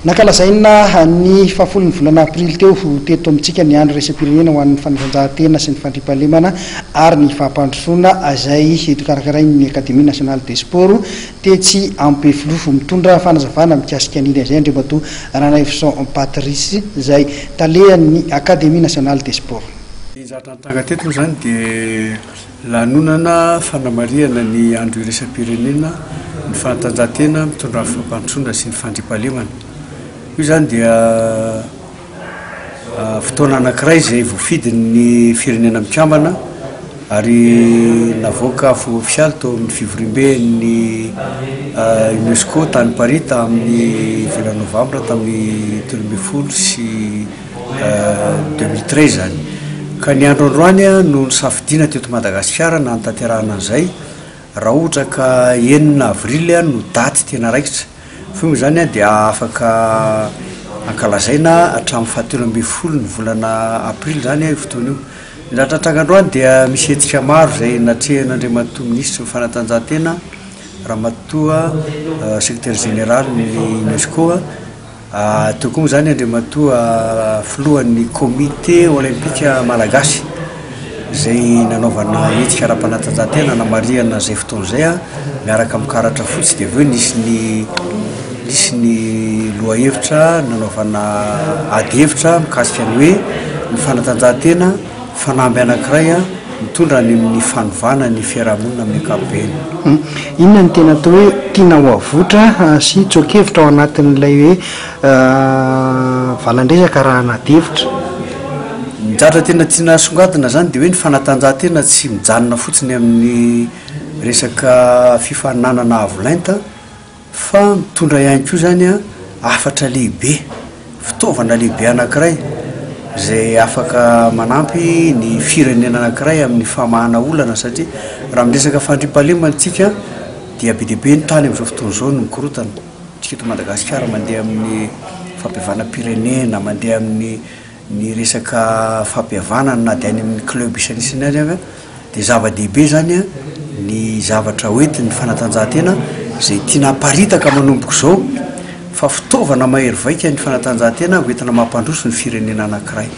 Nakalazaina ny fahafolon'ny volana aprily teo teto amintsika ny andro raisam-pirenena ho an'ny fanatanjahantena sy ny fandriampahalemana ary ny fahampandrosoana izay karakarain'ny Académie nationale des sports tetsy Ampefilofo mitondra fanazavana mikasika an'iny izay Andriamatoa Ranahivson Patrice izay talehan'ny Académie nationale des sports. Izatantanga teto zany dia lanonana fanamariana ny andro raisam-pirenena ny fanatanjahantena mitondra fahampandrosoana sy ny fandriampahalemana. Io zany dia fotoana anankiray izay voafidin'ny firenena mikambana ary navoaka fo ofisialy tao amin'ny fivoriam-ben'ny UNESCO tany Paris tamin'ny volana novambra tamin'ny 2010 sy 2013 zany. Ka ny andro androany no nisafidiana teto Madagasikara na nitanterahana an'izay raha ohatra ka 9 avrily no daty tena raikitra. Fomba zany dia afaka ankalazaina hatramin'ny 17 ny volana aprily zany io fotoana io. Ny rahatratrangandroany dia misy hetsika maro izay natrehan'Andriamatoa ministra ny fanatanjahantena Ramatoa secrétaire général ny UNESCO teo koa zany Andriamatoa filohan'ny comité olympique malagasy izay nanaovana hetsika ara-panatanjahantena namariana izay fotoana izay miaraka amin'ny karatra fotsy dia aveo nisy ny lohahevitra nanaovana ady hevitra mikasika ny hoe ny fanatanjahantena fanamby anankiray mitondra any amin'ny fanovana ny fiarahamonina amin'ny ankapobeny. Inona ny tena atao hoe tiana ho avotra sy tsokevitra ao anatin'ilay hoe valandresaka raha anady hevitra? Nijatra tena tiana songadina zany dia hoe ny fanatanjahantena tsy mijanona fotsiny amin'ny resaka fifaninanana avolenta fa mitondra ihany koa zany afatra lehibe, fitaovana lehibe anankiray izay afaka manampy ny firenena anankiray amin'ny famahana olana satria raha miresaka fandriampahalemana antsika dia be dia be ny tany amin'izao fotoana izao no mikorotana. Tsika eto Madagasikara mandeha amin'ny fampihavanam-pirenena, mandeha amin'ny resaka fampihavana na dia any amin'ny club isan'isany ary dia zava-dehibe zany ny zavatra hoentin'ny fanatanjahantena izay tiana hamparitaka manomboka izao fa fitaovana mahery vaika ny fanatanjahantena hoentina mampandroso ny firenena anankiray.